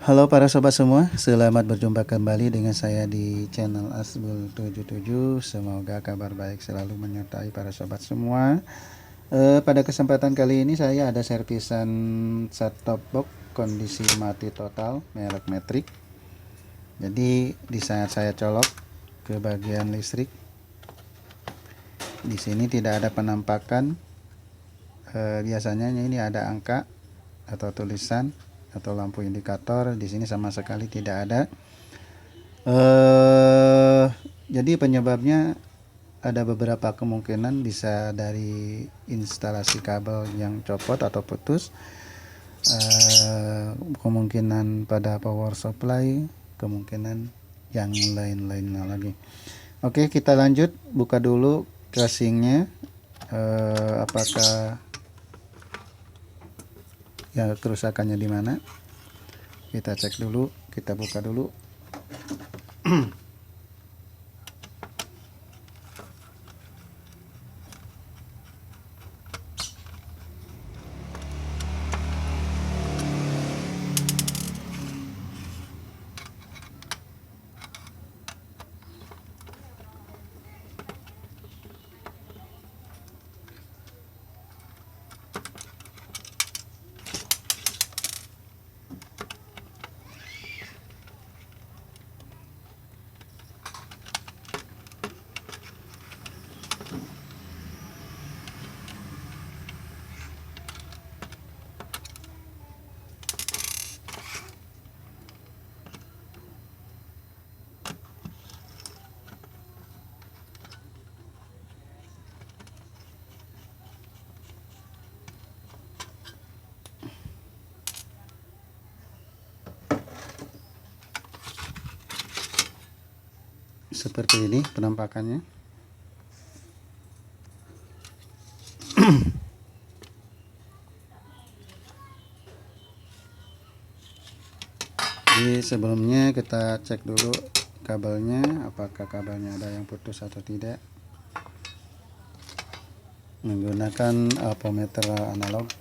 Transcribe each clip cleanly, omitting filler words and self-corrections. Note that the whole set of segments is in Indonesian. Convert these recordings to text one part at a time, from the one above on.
Halo para sobat semua, selamat berjumpa kembali dengan saya di channel Asbul77. Semoga kabar baik selalu menyertai para sobat semua. Pada kesempatan kali ini saya ada servisan set-top box kondisi mati total merek Matrix. Jadi di saat saya colok ke bagian listrik, di sini tidak ada penampakan. Biasanya ini ada angka atau tulisan atau lampu indikator, di sini sama sekali tidak ada. Jadi penyebabnya ada beberapa kemungkinan, bisa dari instalasi kabel yang copot atau putus, kemungkinan pada power supply, kemungkinan yang lain-lainnya lagi. Oke, kita lanjut, buka dulu casingnya. Apakah ya kerusakannya di mana? Kita cek dulu, kita buka dulu. Seperti ini penampakannya. Jadi sebelumnya kita cek dulu kabelnya, apakah kabelnya ada yang putus atau tidak, menggunakan ampermeter analog.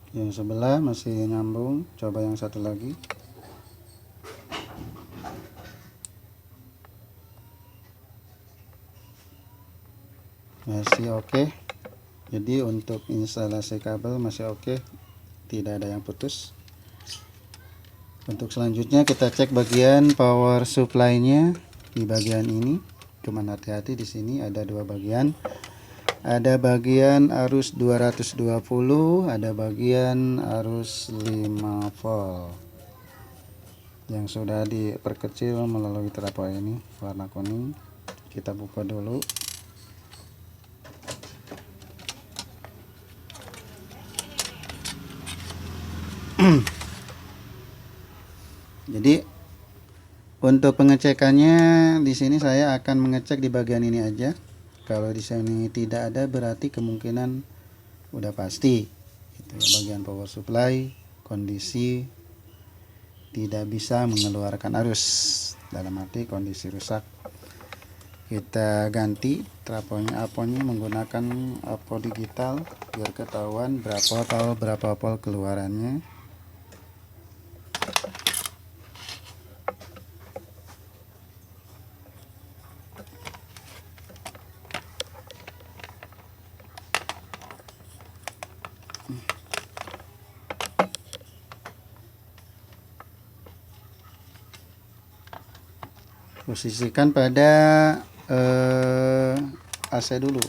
Yang sebelah masih nyambung, coba yang satu lagi. Masih oke. Jadi untuk instalasi kabel masih oke, tidak ada yang putus. Untuk selanjutnya kita cek bagian power supply-nya di bagian ini. Cuman hati-hati, di sini ada dua bagian. Ada bagian arus 220, ada bagian arus 5 volt yang sudah diperkecil melalui trafo ini warna kuning. Kita buka dulu. Jadi untuk pengecekannya di sini saya akan mengecek di bagian ini aja. Kalau di sini tidak ada, berarti kemungkinan udah pasti itu bagian power supply kondisi tidak bisa mengeluarkan arus, dalam arti kondisi rusak. Kita ganti trafonya, aponya menggunakan apo digital biar ketahuan berapa volt keluarannya. Posisikan pada AC dulu,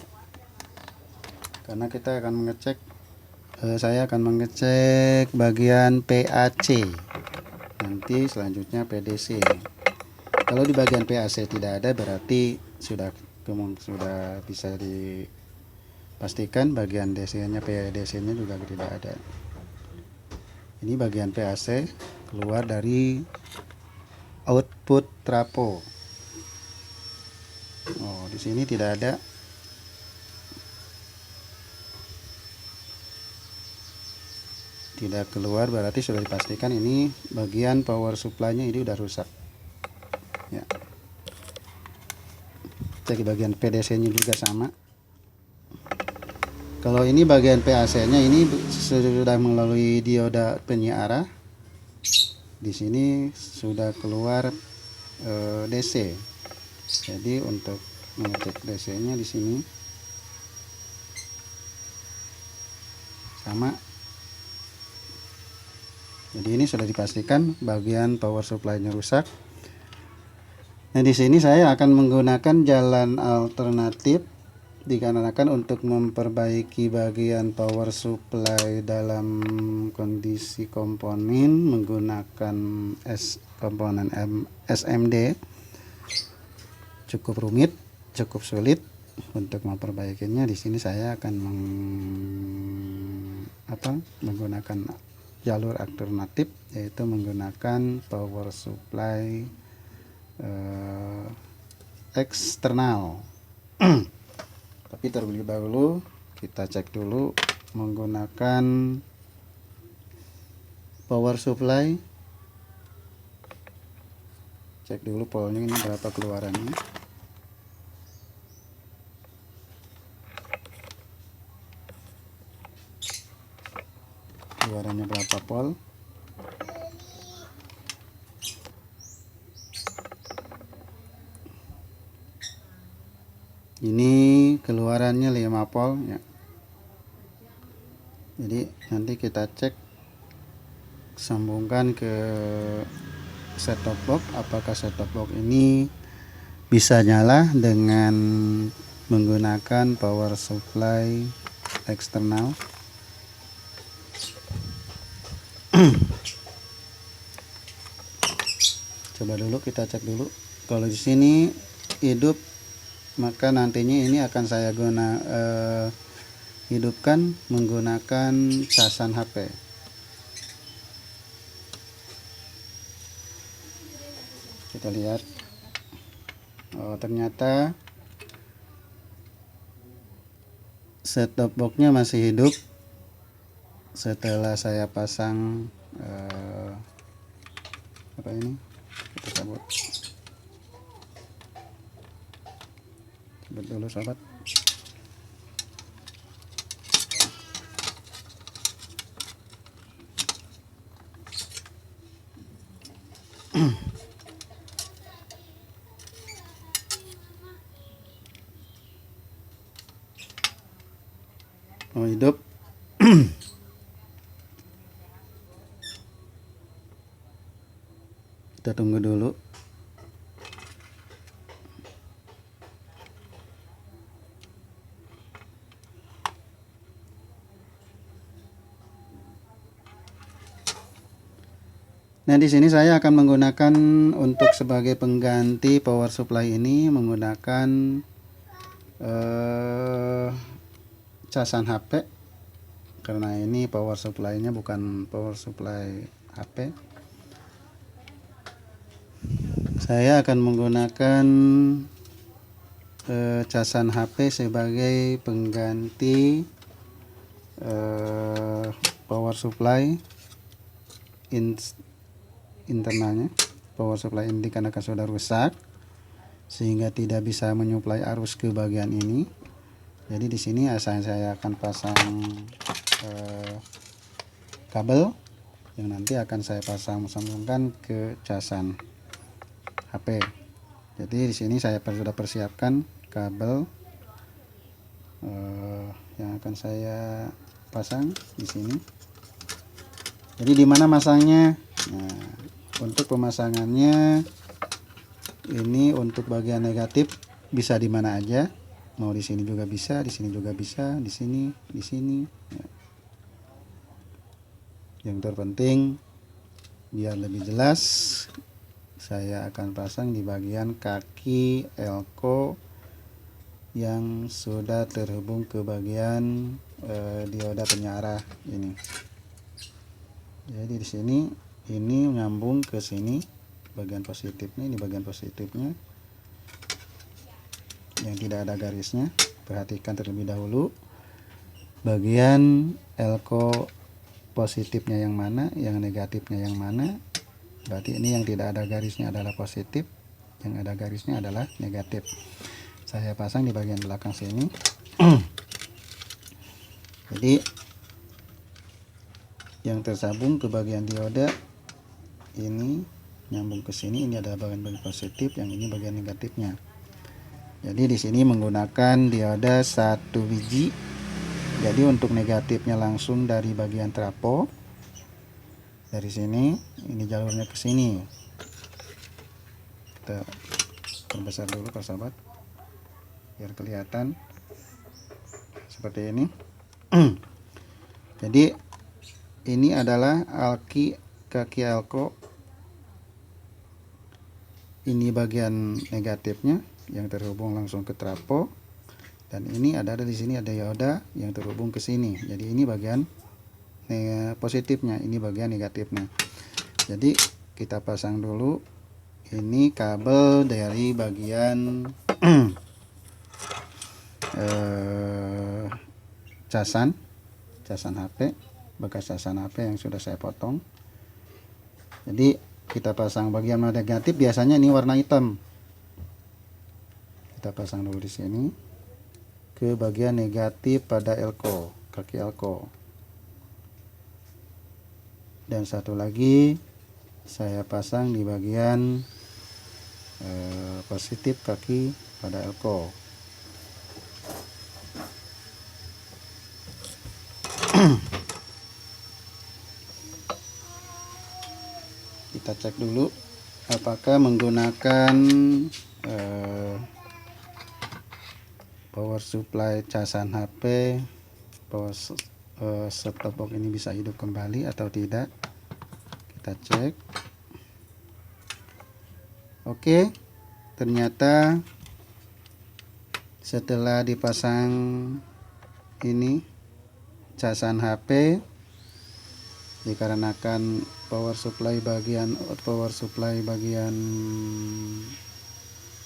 karena kita akan mengecek, saya akan mengecek bagian PAC, nanti selanjutnya PDC. Kalau di bagian PAC tidak ada, berarti sudah bisa dipastikan bagian DC nya, PDC nya juga tidak ada. Ini bagian PAC keluar dari output trafo. Oh, di sini tidak ada. Tidak keluar, berarti sudah dipastikan ini bagian power supply-nya ini udah rusak. Ya. Cek bagian PDC-nya juga sama. Kalau ini bagian PAC-nya ini sudah melalui dioda penyiar. Di sini sudah keluar DC. Jadi untuk mengecek DC-nya di sini sama. Jadi ini sudah dipastikan bagian power supply-nya rusak. Nah, di sini saya akan menggunakan jalan alternatif dikarenakan untuk memperbaiki bagian power supply dalam kondisi komponen menggunakan komponen SMD cukup rumit, cukup sulit untuk memperbaikinya. Di sini saya akan menggunakan jalur alternatif, yaitu menggunakan power supply eksternal. Tapi terlebih dahulu kita cek dulu menggunakan power supply. Cek dulu polnya ini berapa keluarannya. Keluarannya berapa pol. Ini keluarannya 5 pol ya. Jadi nanti kita cek, sambungkan ke set top box, apakah set top box ini bisa nyala dengan menggunakan power supply eksternal. Coba dulu kita cek dulu. Kalau di sini hidup, maka nantinya ini akan saya hidupkan menggunakan casan HP. Kita lihat. Oh, ternyata set top box-nya masih hidup setelah saya pasang apa ini? Kita cabut. Cabut dulu sobat. Oh, hidup. Kita tunggu dulu. Nah, di sini saya akan menggunakan untuk sebagai pengganti power supply ini menggunakan casan HP, karena ini power supply-nya bukan power supply HP. Saya akan menggunakan casan HP sebagai pengganti power supply internalnya. Power supply ini karena sudah rusak sehingga tidak bisa menyuplai arus ke bagian ini. Jadi di sini saya akan pasang kabel yang nanti akan saya sambungkan ke casan HP. Jadi di sini saya sudah persiapkan kabel yang akan saya pasang di sini. Jadi di mana masangnya? Nah, untuk pemasangannya ini untuk bagian negatif bisa di mana aja. Mau di sini juga bisa, di sini juga bisa, di sini, di sini. Ya. Yang terpenting biar lebih jelas, saya akan pasang di bagian kaki elko yang sudah terhubung ke bagian dioda penyiar ini. Jadi di sini ini nyambung ke sini bagian positifnya, ini bagian positifnya yang tidak ada garisnya. Perhatikan terlebih dahulu bagian elko positifnya yang mana, yang negatifnya yang mana. Berarti ini yang tidak ada garisnya adalah positif, yang ada garisnya adalah negatif. Saya pasang di bagian belakang sini. Jadi yang tersambung ke bagian dioda ini nyambung ke sini, ini adalah bagian positif, yang ini bagian negatifnya. Jadi di sini menggunakan dioda 1 biji. Jadi untuk negatifnya langsung dari bagian trapo, dari sini, ini jalurnya ke sini. Kita perbesar dulu Pak sahabat biar kelihatan seperti ini. Jadi ini adalah kaki elko, ini bagian negatifnya yang terhubung langsung ke trapo, dan ini ada di sini ada dioda yang terhubung ke sini. Jadi ini bagian positifnya, ini bagian negatifnya. Jadi kita pasang dulu ini kabel dari bagian casan HP, bekas casan HP yang sudah saya potong. Jadi kita pasang bagian negatif, biasanya ini warna hitam. Kita pasang dulu di sini ke bagian negatif pada elko, kaki elko. Dan satu lagi saya pasang di bagian positif kaki pada elko. Kita cek dulu apakah menggunakan power supply casan HP, power set top box ini bisa hidup kembali atau tidak. Kita cek. Oke, ternyata setelah dipasang ini casan HP, dikarenakan power supply bagian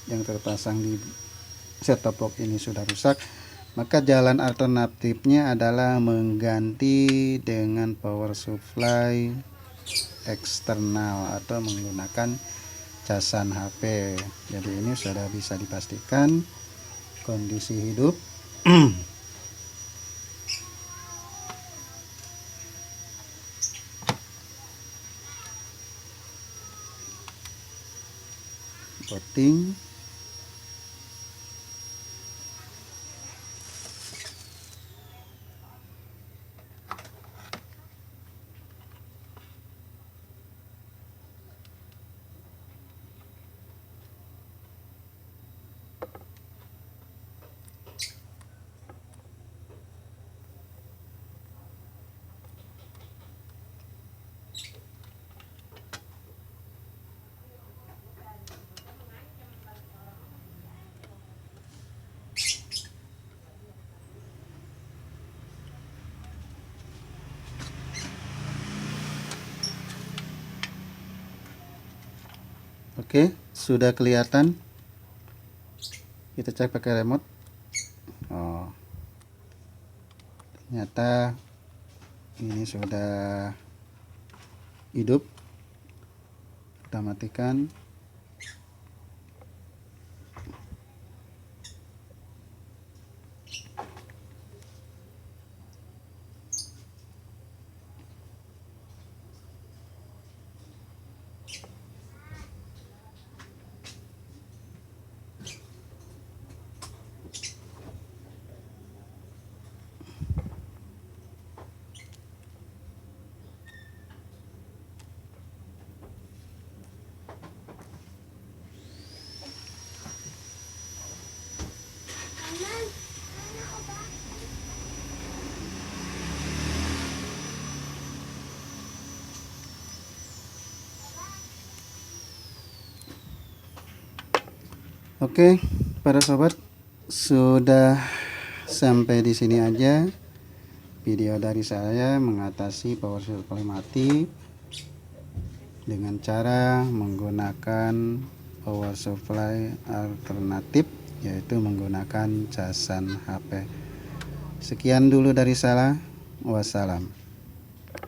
yang terpasang di set top box ini sudah rusak, maka jalan alternatifnya adalah mengganti dengan power supply eksternal atau menggunakan casan HP. Jadi ini sudah bisa dipastikan kondisi hidup. Coating. Oke, sudah kelihatan. Kita cek pakai remote. Oh, ternyata ini sudah hidup. Kita matikan. Oke, para sobat, sudah sampai di sini aja video dari saya mengatasi power supply mati dengan cara menggunakan power supply alternatif, yaitu menggunakan casan HP. Sekian dulu dari saya. Wassalam.